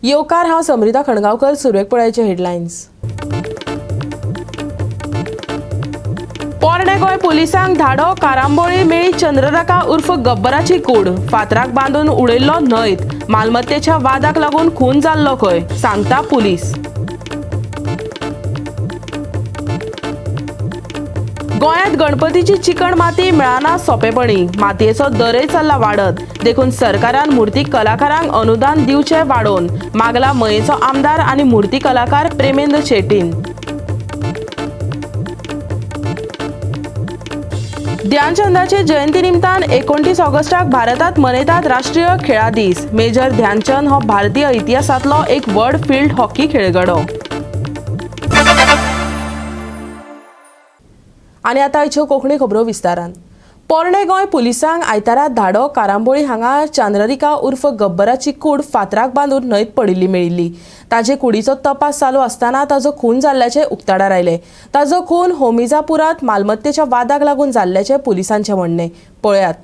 येवकार हांव समृता खणगांवकर. सुरवेक पळयाचे हेडलायन्स. पोरणे गोंय पुलिसांक धाडो. कारांबोळी मेळी चंद्ररेखा उर्फ गब्बराची कूड. फातराक बांदून उडयल्लो न्हंयत. मालमत्तेच्या वादाक लागून खून जाल्लो खंय, सांगता पुलीस. गोंयांत गणपतीची चिकण माती मेळना सोंपेपणी. मातयेचो दरय चल्ला वाडत. देखून सरकारान मुर्ती कलाकारांक अनुदान दिवचे वाडोवन. मागला मयेचो आमदार आनी मुर्ती कलाकार प्रेमेंद्र शेट्टीन. ध्यानचंदाचे जयंती निमतान 29 ऑगस्टाक भारतात मनयतात राष्ट्रीय खेळां दीस. मेजर ध्यानचंद हो भारतीय इतिहासांतलो एक व्हड फील्ड हॉकी खेळगडो. आनी आतां आयच्यो कोंकणी खबरो विस्तारान. पोरणे गोंय पुलिसांक आयतारा धाडो. कारांबोळी हांगा चंद्ररेखा उर्फ गब्बराची कूड फातराक बांदून न्हंयत पडिल्ली मेळिल्ली. ताचे कुडीचो तपास चालू आसतना ताजो खून जाल्ल्याचे उक्ताडार आयले. ताजो खून होमिजापुरांत मालमत्तेच्या वादाक लागून जाल्ल्याचे पुलिसांचे म्हणणे. पळयात.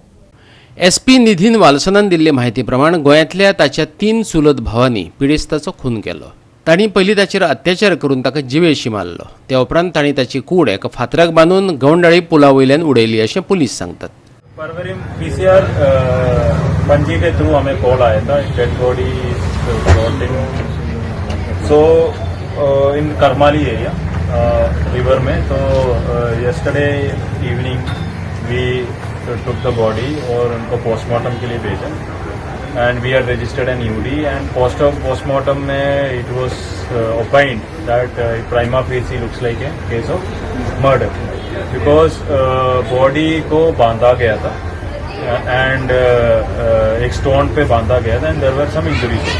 एसपी निधीन वालसनान दिल्ले म्हायती प्रमाण गोंयांतल्या ताच्या 3 चुलत भावांनी पिडेस्ताचो खून केलो. तांणी पयलीं ताचेर अत्याचार करून ताका जिवेशी मारलो. ते उपरांत तांणी ताची कूड एका फातराक बांदून गवंडाळी पुला वयल्यान उडयली अशें पुलीस सांगतात. फरवरी पीसीआर पंजी के थ्रू हमें कॉल आया था. Dead body so in Karmali area river में. तो yesterday evening we took the body और उनको पोस्टमार्टम के लिए भेजा. And we had registered an EUD, and post-mortem में it was opined that prima facie looks like a case of murder because body को बांधा गया था and एक stone पे बांधा गया था and there were some injuries.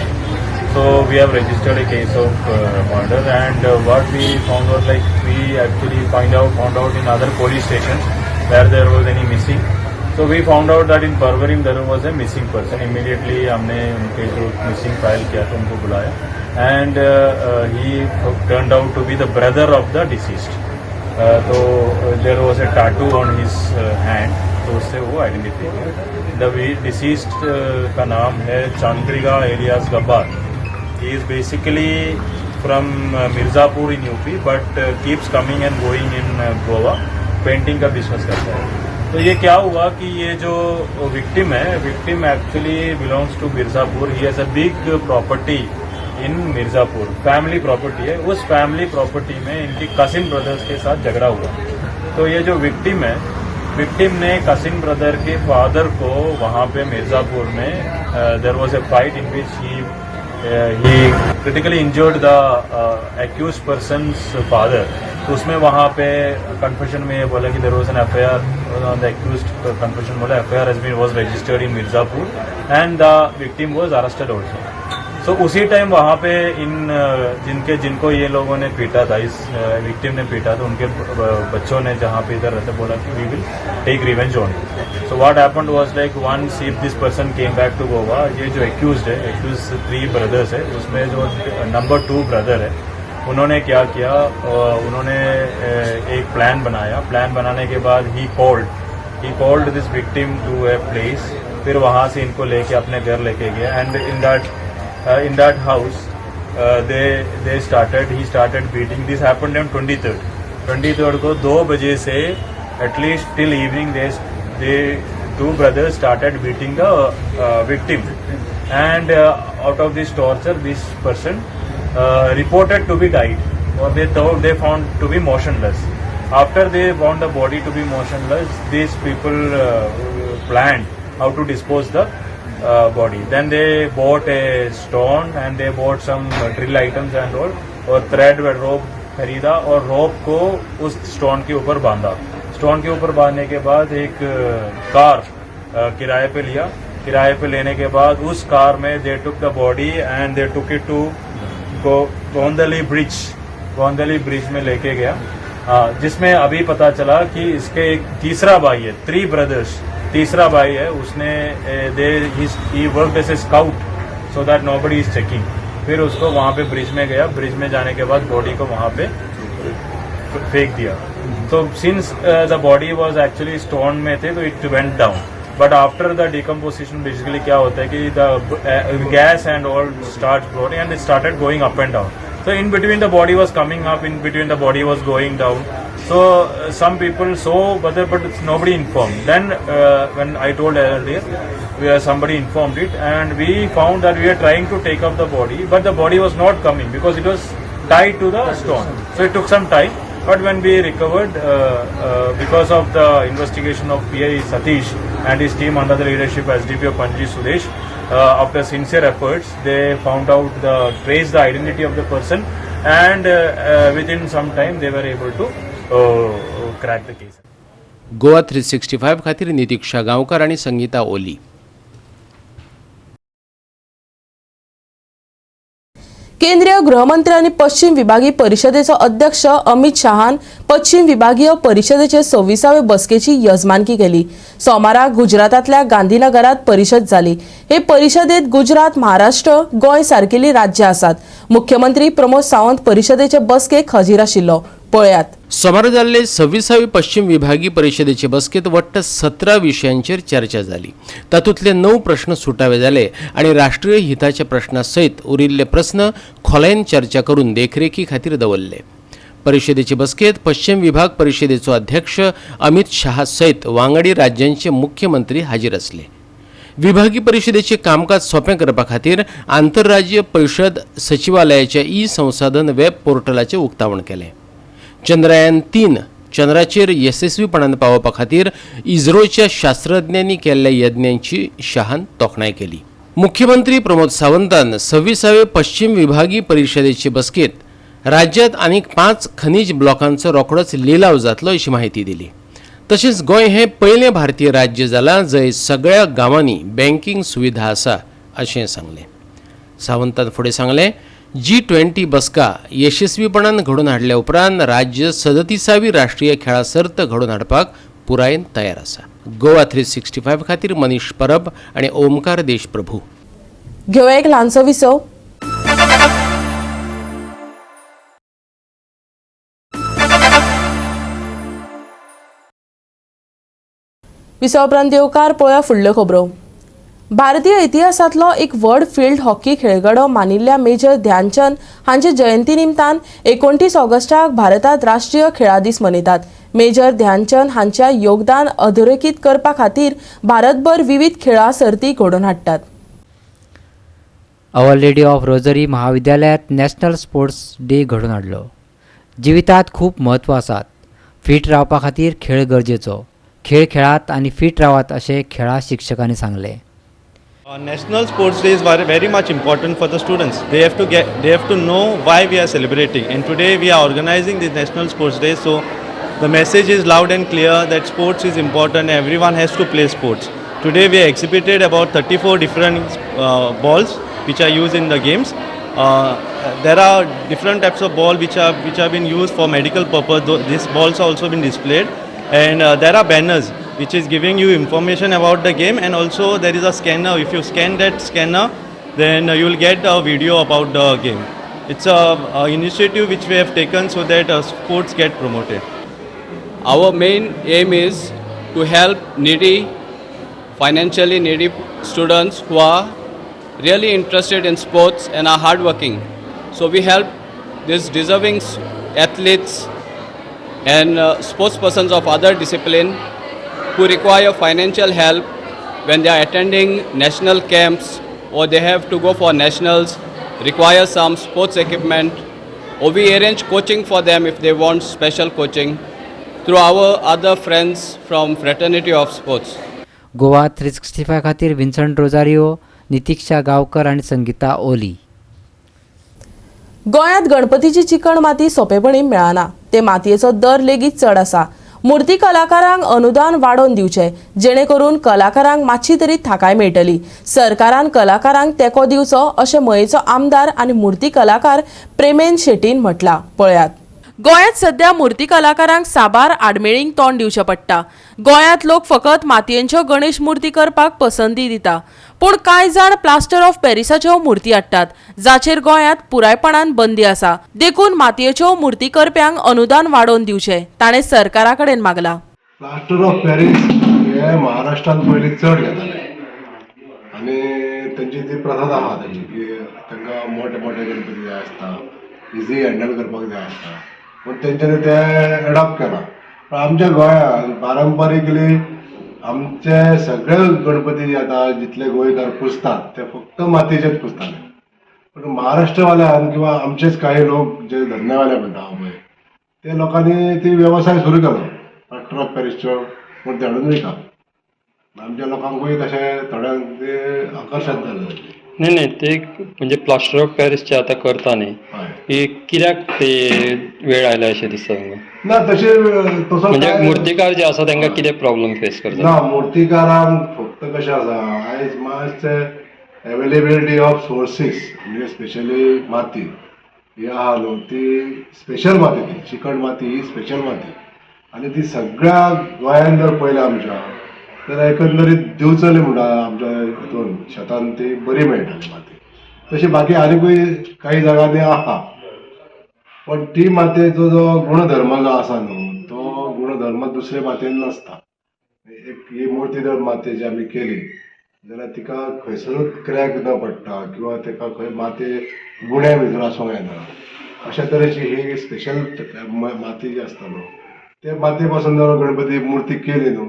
So we have registered a case of murder, and what we found was like we actually found out in other police stations where there was any missing. So we found out that in Barbarim there was a missing person. Immediately हमने उनके जो missing file KIA तो उनको बुलाया, and he turned out to be the brother of the deceased. तो there was a tattoo on his hand, तो उससे वो identity किया. The deceased का नाम है Chandrika alias Gabbar. He is basically from Mirzapur in UP, but keeps coming and going in Goa. Painting का business करता है. तो ये क्या हुआ कि ये जो विक्टिम है, victim actually belongs to Mirzapur. He has a big property in Mirzapur, family property है. उस फैमिली प्रॉपर्टी में इनकी कसिन ब्रदर्स के साथ झगड़ा हुआ. तो ये जो विक्टिम है, विक्टिम ने कसिन ब्रदर के फादर को वहाँ पे मिर्जापुर में there was a fight in which he critically injured the accused person's father. तो उसमें वहाँ पे कन्फेशन में ये बोला कि there was an FIR on the accused. Confession बोला FIR has been was registered in Mirzapur and the victim was arrested also. So उसी time वहाँ पे इन जिनको ये लोगों ने पीटा था, इस विक्टिम ने पीटा, तो उनके बच्चों ने जहाँ पे इधर रहते बोला कि we will take revenge on. So what happened was like once if this person came back to Goa, ये जो एक्यूज्ड है, एक्यूज्ड 3 ब्रदर्स है, उसमें जो नंबर 2 ब्रदर है, उन्होंने क्या किया, उन्होंने एक प्लान बनाया. प्लान बनाने के बाद ही called this victim to a place. फिर वहाँ से इनको लेके अपने घर लेके गया. And in that house he started beating. This happened on 23rd को 2 बजे से at least till evening they 2 brothers started beating the victim, and out of this torture this person reported to be died, or they found to be motionless. After they found the body to be motionless, these people planned how to dispose the body. Then they bought a stone and they bought some drill items and all, और thread व rope खरीदा और rope को उस stone के ऊपर बांधा. stone के ऊपर बांधने के बाद एक कार किराए पे लिया. किराए पे लेने के बाद उस कार में they took the body and they took it to गोंदली ब्रिज में लेके गया. जिसमें अभी पता चला कि इसके एक तीसरा भाई है, 3 brothers. तीसरा भाई है, उसने he worked as a scout so that nobody is checking. फिर उसको वहाँ पे ब्रिज में गया. ब्रिज में जाने के बाद बॉडी को वहाँ पे फेंक दिया. तो सिंस द बॉडी वाज एक्चुअली स्टोन में थे, तो it went down. but after the decomposition basically क्या होता है कि the gas and all starts floating and it started going up and down. So in between the body was coming up, in between the body was going down. So some people saw, but nobody informed. Then when I told earlier, somebody informed it, and we found that we were trying to take up the body, but the body was not coming because it was tied to the stone. So it took some time. But when we recovered, because of the investigation of PI Satish and his team under the leadership SDPO Panji Sudesh, after sincere efforts, they found out traced the identity of the person, and within some time they were able to crack the case. Goa 365 खातीर नितीक्षा गांवकर आणि संगीता ओली. केंद्रीय गृहमंत्री आणि पश्चिम विभागीय परिषदेचो अध्यक्ष अमित शहान पश्चिम विभागीय परिषदेचे 26वे बसकेची यजमानकी केली. सोमाराक गुजरातातल्या गांधीनगरात परिषद जाली. हे परिषदेत गुजरात, महाराष्ट्र, गोंय सारकेली राज्यां आसात. मुख्यमंत्री प्रमोद सावंत परिषदेचे बसकेक हजीर आशिल्लो. पळयात. सोमार जाल्ले 26वी पश्चिम विभागीय परिषदेचे बसकेत वट्ट 17 विशयांचेर चर्चा जाली. तातूंतले 9 प्रश्न सुटावे जाले आणि राष्ट्रीय हिताच्या प्रश्नासयत उरिल्ले प्रश्न खोलायेन चर्चा करून देखरेखी खातीर दवरले. परिषदेचे बसकेत पश्चिम विभाग परिषदेचो अध्यक्ष अमित शहा सयत वांगडी राज्यांचे मुख्यमंत्री हाजीर आसले. विभागीय परिषदेचे कामकाज सोंपें करपा खातीर आंतरराज्यीय परिषद सचिवालयाच्या संसाधन वेब पोर्टलाचे उक्तावण केलें. चंद्रयान-3 चंद्राचेर यशस्वीपणान पावोवपा खातीर इस्रोच्या शास्त्रज्ञांनी केल्ल्या यत्नांची शहान तोखणाय केली. मुख्यमंत्री प्रमोद सावंतान 26वे पश्चिम विभागीय परिषदेचे बसकेत राज्यांत आनीक 5 खनिज ब्लॉकांचो रोखडोच लिलाव जातलो अशी माहिती दिली. तशेंच गोंय हें पयलें भारतीय राज्य जालां जंय सगळ्या गांवांनी बँकिंग सुविधा आसा अशें सांगलें. सावंतान फुडें सांगलें, G20 बसका यशस्वीपणान घडोवन हाडल्या उपरांत राज्य 37वी राष्ट्रीय खेळा सर्त घडोवन हाडपाक पुरायेन तयार आसा. गोवा 365 खातीर मनीष परब आणि ओमकार देशप्रभू. घेवया एक ल्हानसो विसव. विसव उपरांत देवकार पळोवया फुडल्यो खबरो. भारतीय इतिहासांतलो एक व्हड फील्ड हॉकी खेळगडो मानिल्ल्या मेजर ध्यानचंद हांचे जयंती निमतान 29 ऑगस्टाक भारतांत राष्ट्रीय खेळां दीस मनयतात. मेजर ध्यानचंद हांच्या योगदान अधोरेखित करपा खातीर भारतभर विविध खेळां सर्ती घडोवन हाडटात. आवर लेडी ऑफ रोजरी महाविद्यालयात नॅशनल स्पोर्ट्स डे घडोवन हाडलो. जिवितांत खूब म्हत्व आसात. फीट रावपा खातीर खेळ गरजेचो. खेळ खेळात आनी फीट रावात अशें खेळा शिक्षकांनी सांगलें. National Sports Day is very much important for the students. They have to know why we are celebrating, and today we are organizing this National Sports Day. So the message is loud and clear that sports is important. Everyone has to play sports. Today we are exhibited about 34 different balls which are used in the games. There are different types of ball which have been used for medical purpose. These balls are also been displayed, and there are banners which is giving you information about the game, and also there is a scanner. If you scan that scanner, then you will get a video about the game. It's a initiative which we have taken so that sports get promoted. Our main aim is to help financially needy students who are really interested in sports and are hardworking. So we help these deserving athletes and sports persons of other discipline who require financial help when they are attending national camps, or they have to go for nationals, require some sports equipment, or we arrange coaching for them if they want special coaching through our other friends from Fraternity of Sports. Goa 365 खातीर विन्संट Rosario, नितीक्षा Gaonkar आनी संगीता ओली. गोंयांत गणपतीची chicken माती सोंपेपणी मेळना. ते मातयेचो दर लेगीत चड आसा. मूर्ती कलाकारांक अनुदान वाडोवन दिवचे जेणे करून कलाकारांक मातशी तरी थाकाय मेळटली. सरकारान कलाकारांक तेंको दिवचो अशें मयेचो आमदार आनी मूर्ती कलाकार प्रेमेन शेट्टीन म्हटलां. पळयात. गोंयांत सध्या मूर्ती कलाकारांक साबार आडमेळींक तोंड दिवचें पडटा. गोंयांत लोक फकत मातयेच्यो गणेश मूर्ती करपाक पसंती दिता, पूण कांय जाण प्लास्टर ऑफ पॅरिसाच्यो मूर्ती हाडटात, जाचेर गोंयांत पुरायपणान बंदी आसा. देखून मातयेच्यो मूर्ती करप्यांक अनुदान वाडोवन दिवचें ताणें सरकारा कडेन मागलां. Plaster of Paris ते महाराष्ट्रात पयलीं चड घेताले आनी तेंची ती प्रथा आहा तेंची की तांकां मोठे मोठे गणपती जाय आसता, इजी हँडल करपाक जाय आसता, पूण तेंच्यांनी ते एडॉप्ट केला. पण आमच्या गोंयांत पारंपारिकली आमचे सगळे गणपती आता जितले गोंयकार पुजतात ते फक्त मातयेचेच पुजताले. पण महाराष्ट्रवाल्यान किंवा आमचेच काही लोक जे धंदेवाले म्हणटा पळय ते लोकांनी ती वेवसाय सुरू केलो प्लास्टर ऑफ पॅरिसच्यो मूर्ती हाडून विकप. आमच्या लोकांकूय तशें थोड्यांक ते आकर्शक जालें. नाही ते म्हणजे प्लास्टर ऑफ पॅरिसचे आता करता न्ही हय ही कित्याक ते वेळ आयला अशें दिसता तुमकां? ना तशें तसो म्हणजे कांय- मुर्तीकार जे आसा तांकां कितें प्रॉब्लेम फेस करता? ना मुर्तीकारांक फक्त कशें आसा आयज मातशें एवेलेबिलिटी ऑफ सोर्सीस म्हणजे स्पेशली माती ही आहा न्हू ती स्पेशल माती, ती चिकट माती ही स्पेशल माती आनी ती सगळ्या गोंयांत जर पळयलें आमच्या तर एकंदरीत दिवचली म्हणटा आमच्या हितून शेतान ती बरी मेळटाली माती. तशी बाकी आनीकूय काही जाग्यांनी आहा पण ती मातयेचो जो गुणधर्म जो आसा न्हू तो गुणधर्म दुसरे मातयेन नसता. एक ही मूर्ती जर मातयेची आमी केली जाल्यार तिका खंयसरूच क्रॅक न पडटा किंवा ताका खंय मातये गुण्या भितर आसूंक येना अशा तरेची ही स्पेशल माती जी आसता न्हू ते मातये पासून जर गणपती मूर्ती केली न्हू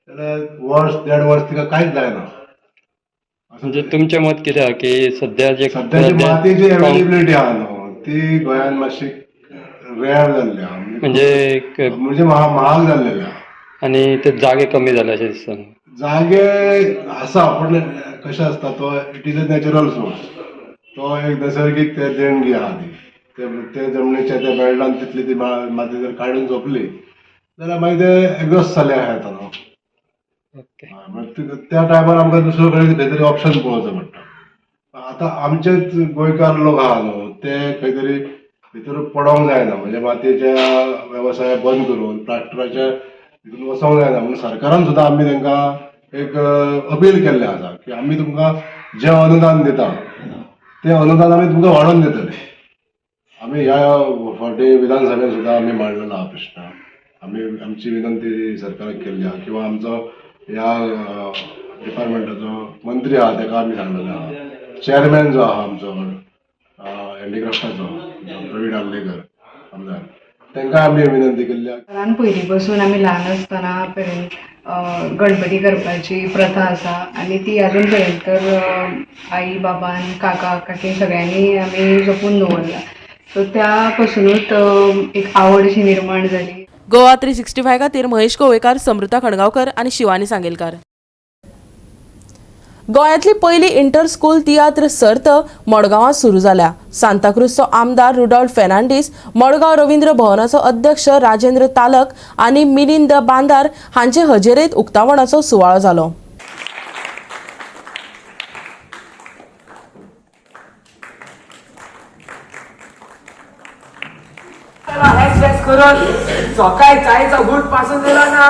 जाल्यार वर्स 1.5 वर्स तिका कांयच जायना. म्हणजे तुमचें मत कितें आहा की सद्याची सद्याची मातयेची अवेलेबिलिटी आहा न्हू ती गोंयांत मातशी रेअर जाल्ली आहा म्हणजे महाग जाल्लेली आहा. आनी ते जागे कमी जाले अशें दिसता? जागे आसा पण कशें आसता तो it is a natural source, तो एक नैसर्गीक ते देणगी आहा ती ते जमनीच्या त्या बेल्टान तितली ती माती जर काडून झोपली जाल्यार मागीर ते एग्जॉस्ट जाले येता न्हू. त्या टायमार आमकां दुसरो खंय तरी ऑप्शन पळोवचो पडटा. आतां आमचेच गोंयकार लोक आहा न्हू ते खंय तरी भितर पडोंक जायना म्हणजे मातयेच्या वेवसाय बंद करून प्लास्टराच्या हितून वचोंक जायना म्हणून सरकारान सुद्दां आमी तांकां एक अपील केल्लें आसा की आमी तुमकां जें अनुदान दिता तें अनुदान आमी तुमकां वाडोवन दितले. आमी ह्या फावटी विधानसभेन सुद्दां आमी मांडलेलो आहा प्रश्न. आमी आमची विनंती सरकाराक केल्ली आहा किंवा आमचो ह्या डिपार्टमेंटाचो मंत्री आहा ताका आमी सांगलेलें आहा. चेअरमॅन जो आहा आमचो हँडिक्राफ्टाचो प्रवीण आर्लेकर आमदार तांकां आमी विनंती केल्ली आहा. कारण पयलीं पासून आमी ल्हान आसतना पर्यंत गणपती करपाची प्रथा आसा आनी ती आजून पर्यंत तर आई बाबान काका काकी सगळ्यांनी आमी जपून दवरला. सो त्या पासूनच एक आवड अशी निर्माण जाली. गोवा 365 खातीर महेश कोवेकार, समृता खणगांवकर आनी शिवानी सांगेलकार. गोंयांतली पयली इंटर स्कूल तियात्र सर्त मडगांवां सुरू जाल्या. सांताक्रूजचो आमदार रुडॉल्फ फेर्नांडीस, मडगांव रवींद्र भवनाचो अध्यक्ष राजेंद्र तालक आनी मिलिंद बांदार हांचे हजेरेंत उक्तावणाचो सुवाळो जालो. करून सकाळी चायेचो घूट पासून दिलो ना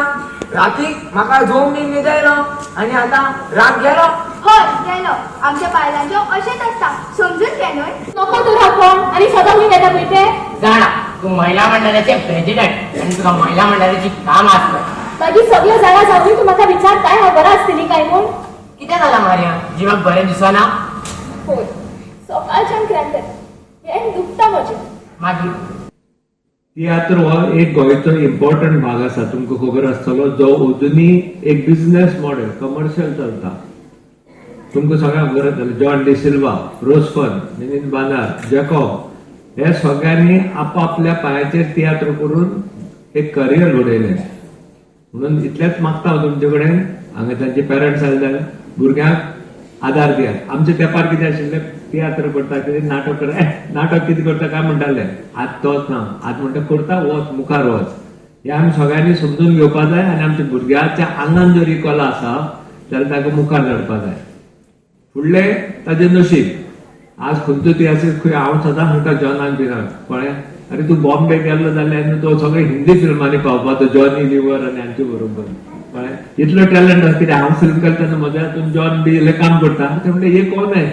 रातीक म्हाका झोम न्ही जायलो आनी आतां रात गेलो. हय गेलो. आमच्या बायलांच्यो अशेंच आसता समजून घे न्हय. नको तूं राखण आनी सदां खंय येता पळय ते जाणा तूं महिला मंडळाचे प्रेसिडेंट आनी तुका महिला मंडळाची काम आसता. मागीर सगळ्यो जाणा जावन तूं म्हाका विचारताय हांव बरा आसतली काय म्हूण. कितें जालां मारया जिवाक बरें दिसना? होय सकाळच्यान क्रांत हें दुखता म्हजें. मागीर तियात्र हो एक गोंयचो इम्पॉर्टंट भाग आसा. तुमकां खबर आसतलो जो अजुनी एक बिझनेस मॉडेल कमर्शियल चलता. तुमकां सगळ्यांक खबर आसतलें जॉन डी सिल्वा, रोसफन, मिलिंद बांदार, जॅकॉब हे सगळ्यांनी आपापल्या पांयाचेर तियात्र करून एक करियर घडयलें. म्हणून इतलेंच मागता हांव तुमचे कडेन हांगा तांचे पेरंट्स आयल्यार भुरग्यांक आदार दियात. आमच्या तेंपार कितें आशिल्लें तियात्र करता कितें नाटक करता नाटक कितें करता काय म्हणटाले आज तोच ना आज म्हणटा करता वच मुखार वच. हे आमी सगळ्यांनी समजून घेवपाक जाय आनी आमच्या भुरग्याच्या आंगान जर ही कला आसा जाल्यार ताका मुखार धाडपाक जाय. फुडलें ताजें नशीब. आज खंयचो तियात्र खंय हांव सदां म्हणटा जॉनाक बिनाक कळ्ळें अरे तूं बॉम्बे गेल्लो जाल्यार तो सगळे हिंदी फिल्मांनी पावपाचो जॉनी लिव्हर आनी हांचे बरोबर कळ्ळें. इतलो टॅलंट आसा कितें हांव फिल्म करता तेन्ना म्हज्या हातून जॉन बी इल्लें काम करता ते म्हणटा हे कोण है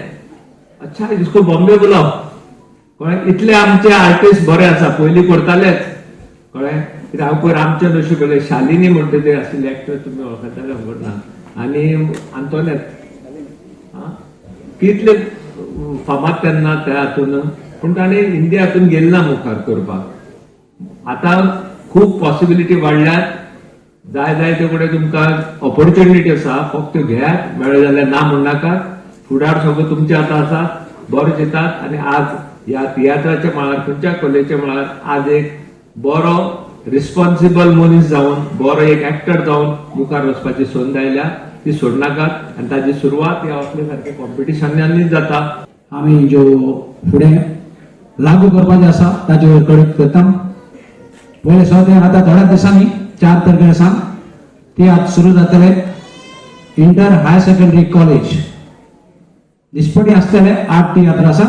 अच्छा इसको बॉम्बे बुलाव. कळ्ळें. इतले आमचे आर्टिस्ट बरे आसा पयलीं करतालेच कळ्ळें कित्याक हांव पयर आमच्या नशिबेले शालिनी म्हणटा ते आशिल्ले एक्टर तुमी वळखताले खबर ना आनी आंतोनेत कितले फामाद तेन्ना त्या हातून पूण ताणें हिंदी हातून गेल्ला मुखार करपाक आतां खूब पॉसिबिलिटी वाडल्यात जाय जाय ते कडेन तुमकां ऑपॉर्च्युनिटी आसा फक्त घेयात मेळ्ळें जाल्यार ना म्हणनाकात फुडार सगळो तुमचे आतां आसा बरो चिंतात आनी आज ह्या तियात्राच्या मळार खंयच्या कलेच्या मळार आज एक बरो रिस्पॉन्सिबल मनीस जावन बरो एक एक्टर जावन मुखार वचपाची संद आयल्या ती सोडनाकात आनी ताची सुरवात ह्या असले सारख्या कॉम्पिटिशनांनीच जाता. आमी ज्यो फुडें लागू करपाचें आसा ताचे कडेन करता. पयले सगळें आतां थोड्या दिसांनी 4 तारखेर सावन तियात्र सुरू जातले. इंटर हायर सेकंडरी कॉलेज दिसपटी आसतले 8 तियात्र आसा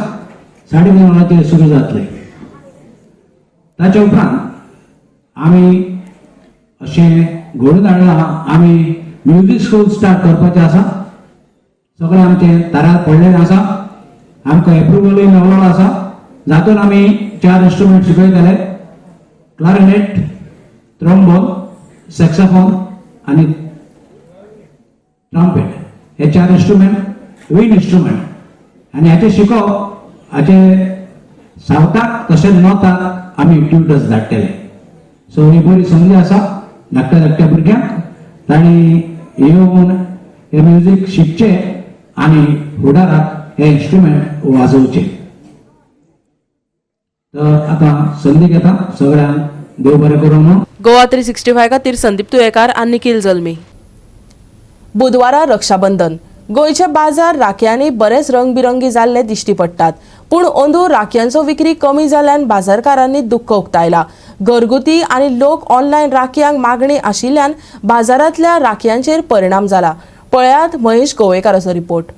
9:30 वरांचेर सुरू जातले. ताचे उपरांत आमी अशें घडोवन हाडला आमी म्युझिक स्कूल स्टार्ट करपाचें आसा. सगळें आमचें दारार पडलेलें आसा. आमकां एप्रुवलूय मेळ्ळो आसा. जातून आमी 4 इंस्ट्रुमेंट शिकयतले. क्लारिनेट, ट्रम्बोन, सॅक्सोफोन आनी ट्रम्पेट हे 4 इंस्ट्रुमेंट विंड इंस्ट्रुमेंट आनी हाचे शिकोवप हाचे सावथाक तशेंच नॉर्थाक आमी ट्युटर्स धाडटले. सो ही बरी संदी आसा धाकट्या भुरग्यांक तांणी येवन हे म्युझिक शिकचे आनी फुडाराक हे इंस्ट्रुमेंट वाजोवचे. तर आतां संदी घेता सगळ्यांक देव बरें करूं म्हणून. गोवा 365 खातीर संदीप तुयेकार आनी निखिल जल्मी. बुधवारा रक्षाबंधन. गोंयचे बाजार राखयांनी बरेच रंगबिरंगी जाल्ले दिश्टी पडटात. पूण अंदू राखयांचो विक्री कमी जाल्ल्यान बाजारकारांनी दुख्ख उक्तायला. घरगुती आनी लोक ऑनलायन राखयांक मागणी आशिल्ल्यान बाजारांतल्या राखयांचेर परिणाम जाला. पळयात महेश गोवेकाराचो रिपोर्ट.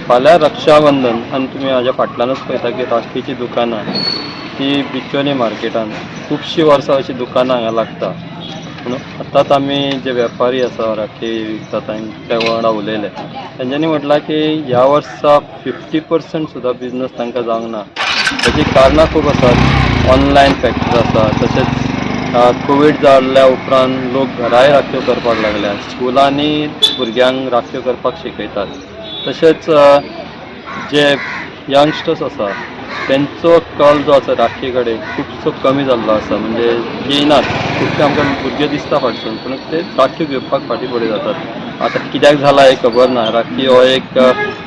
फाल्यां रक्षाबंधन आनी तुमी हाज्या फाटल्यानूच पळयता की राखीची दुकानां ती बिचोली मार्केटान खुबशीं वर्सां अशीं दुकानां हांगा लागता. पूण आतांच आमी जे वेपारी आसा राखी विकतात त्या वांगडा उलयले तेंच्यांनी म्हटलां की ह्या वर्सा 50% सुद्दां बिजनस तांकां जावंक ना. ताची कारणां खूब आसात. ऑनलायन फॅक्टर आसा, तशेंच कोवीड जाल्ल्या उपरांत लोक घराय राखयो करपाक लागल्या. स्कुलांनी भुरग्यांक राखयो करपाक शिकयतात. तशेंच जे यंगस्टर्स आसा तेंचो कल जो आसा राखी कडेन खुबसो कमी जाल्लो आसा. म्हणजे येयनात. खुबशे आमकां भुरगे दिसता फाटसून पूण ते राखी घेवपाक फाटीं फुडें जातात. आतां कित्याक जाला हें खबर ना. राखी हो एक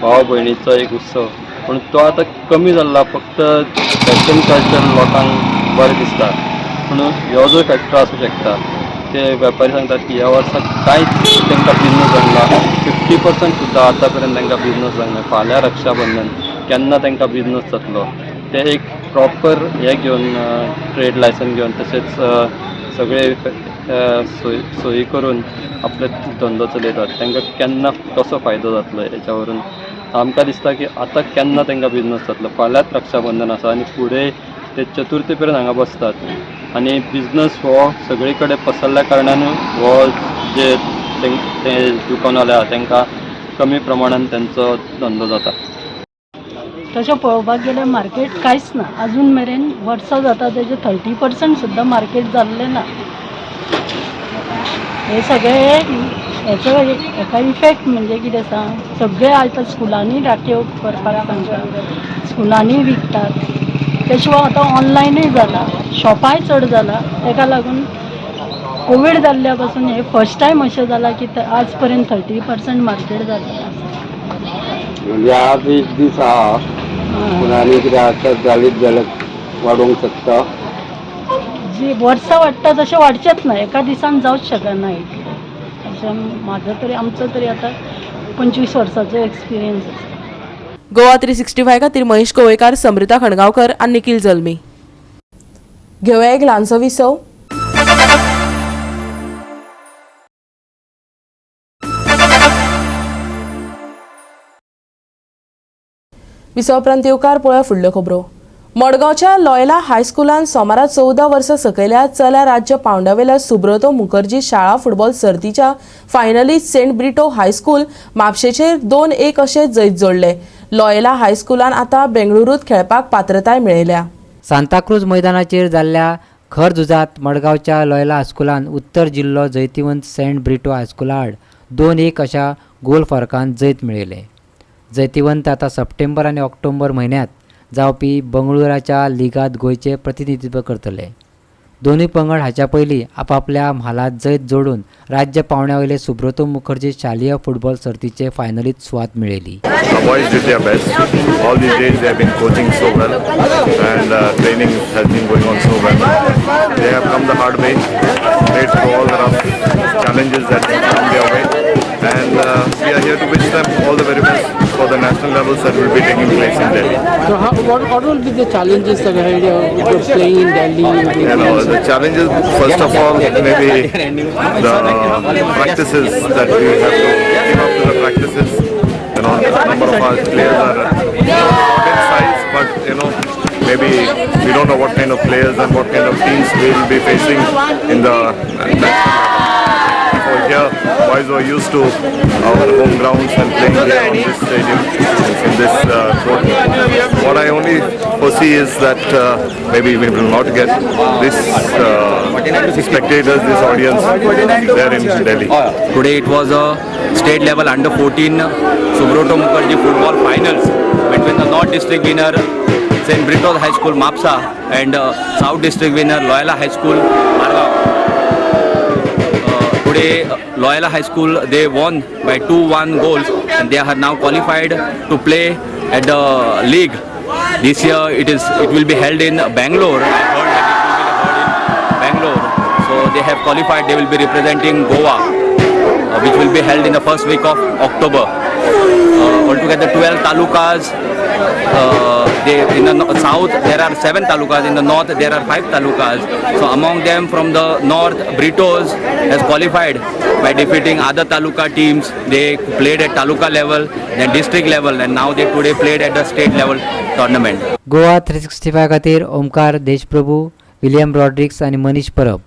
भाव भयणीचो एक उत्सव पूण तो आतां कमी जाल्ला. फक्त फॅशन कल्चर लोकांक बरें दिसता पूण ह्यो जो फॅक्टर आसूं शकता. ते वेपारी सांगतात की ह्या वर्सा कांयच तांकां बिजनस जावना. 50% सुद्दां आतां पर्यंत तांकां बिजनस जावना. फाल्यां रक्षाबंधन केन्ना तांकां बिजनस जातलो ते एक प्रॉपर हे घेवन ट्रेड लायसन घेवन तशेंच सगळे सोयी करून आपले धंदो चलयतात. तांकां केन्ना कसो फायदो जातलो हेच्या वरून आमकां दिसता की आतां केन्ना तांकां बिजनस जातलो. फाल्यांच रक्षाबंधन आसा आनी फुडें ते चतुर्थी पर्यंत हांगा बसतात आनी बिजनस हो सगळे कडेन पसरल्या कारणान हो जे दुकानवाले आहा तांकां कमी प्रमाणान तेंचो धंदो जाता. तशें पळोवपाक गेल्यार मार्केट कांयच ना. अजून मेरेन वर्सां जाता तेजे 30% सुद्दां मार्केट जाल्लें ना. हे सगळे हेचो हेका इफेक्ट म्हणजे कितें सांग सगळे आयज स्कुलांनी राखयो करपाक सांगतात. स्कुलांनी विकतात. त्या शिवाय आतां ऑनलायनूय जाला. शॉपाय चड जाला. ताका लागून कोवीड जाल्ल्या पासून हे फर्स्ट टायम अशें जाला की आज पर्यंत 30% मार्केट जाल्लें आसा. म्हणजे आज एक दीस आहा पूण आनी कितें आसत जालीत जाल्यार वाडोवंक शकता. जी वर्सां वाडटा तशें वाडचेंच ना. एका दिसान जावंच शकना इतलें अशें म्हाजो तरी आमचो तरी आतां 25 वर्सांचो एक्सपिरियन्स आसा. गोवा 365 खातीर महेश गोवेकार, समृता खणगांवकर आनी निखिल जल्मी. घेवया एक ल्हानसो विसव. विसव उपरांत येवकार पळोवया फुडल्यो खबरो. मडगांवच्या लॉयला हायस्कुलान सोमारा 14 वर्सां सकयल्या चल्या राज्य पांवड्यावेल्या सुब्रतो मुखर्जी शाळा फुटबॉल सर्तीच्या फायनलीत सेंट ब्रिटो हायस्कूल म्हापशेचेर 2-1 अशें जैत जोडले. लॉयला हायस्कुलान आतां बेंगळुरूत खेळपाक पात्रताय मेळयल्या. सांताक्रूज मैदानाचेर जाल्ल्या खर झुजात मडगांवच्या लॉयला हायस्कुलान उत्तर जिल्लो जैतिवंत सेंट ब्रिटो हायस्कुला आड 2-1 अशा गोल फरकान जैत मेळयले. जैतिवंत आता सप्टेंबर आनी ऑक्टोबर म्हयन्यांत जावपी बंगळुराच्या लिगांत गोंयचे प्रतिनिधित्व करतले. दोनूय पंगड हाच्या पयलीं आपापल्या म्हालात जैत जोडून राज्य पावंड्यावयले सुब्रतो मुखर्जी शालेय फुटबॉल सर्तीचे फायनलीत सुवात मेळयली. Boys did their best. All these days they have been coaching so well and training has been going on so well. They have come the hard way, made through all the rough challenges that come their way, and we are here to wish them all the very best for the national levels that will be taking place in Delhi. So what will be the challenges ahead of playing in Delhi? You know, the challenges, first of all, maybe the practices that we have to give up to the practices. You know, a number of our players are not in size, but you know, maybe we don't know what kind of players and what kind of teams we will be facing in the so here, boys were used to our home grounds and playing here on this stadium, in this court. What I only foresee is that maybe we will not get this spectators, this audience there in Delhi. Today it was a state level under 14 Subrata Mukherjee football finals between the North District winner St. Brito's High School Mapsa and South District winner Loyola High School Margao. Today Loyola High School they won by 2-1 goals and they are now qualified to play at the league. This year it will be held in Bangalore. I heard that it will be held in Bangalore. So they have qualified. They will be representing Goa, which will be held in the first week of October. Altogether 12 talukas. In the south there are 7 talukas, in the north there are 5 talukas. So among them from the north, Britos has qualified by defeating other taluka teams. They played at taluka level, then district level, and now they today played at the state level tournament. Goa 365 खातीर Omkar Deshprabhu, William Rodrigues आनी मनीष परब.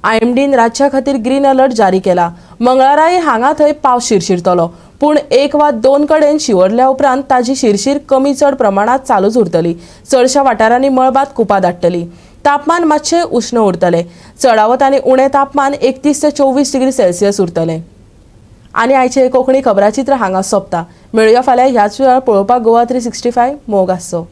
IMDन राज्या खातीर green alert जारी केला. मंगळाराय हांगा थंय पावस शिरशिरतलो, पूण 1 वा 2 कडेन शिवरल्या उपरांत ताजी शिरशीर कमी चड प्रमाणात चालूच उरतली. चडशा वाठारांनी मळबात कुपां दाटतली. तापमान मातशें उश्ण उरतलें. चडावत आनी उणें तापमान 31 ते 24 डिग्री सेल्सियस उरतलें. आनी आयचे कोंकणी खबराचित्र हांगा सोंपता. मेळुया फाल्यां ह्याच वेळार पळोवपाक गोवा 365 मोग आसचो.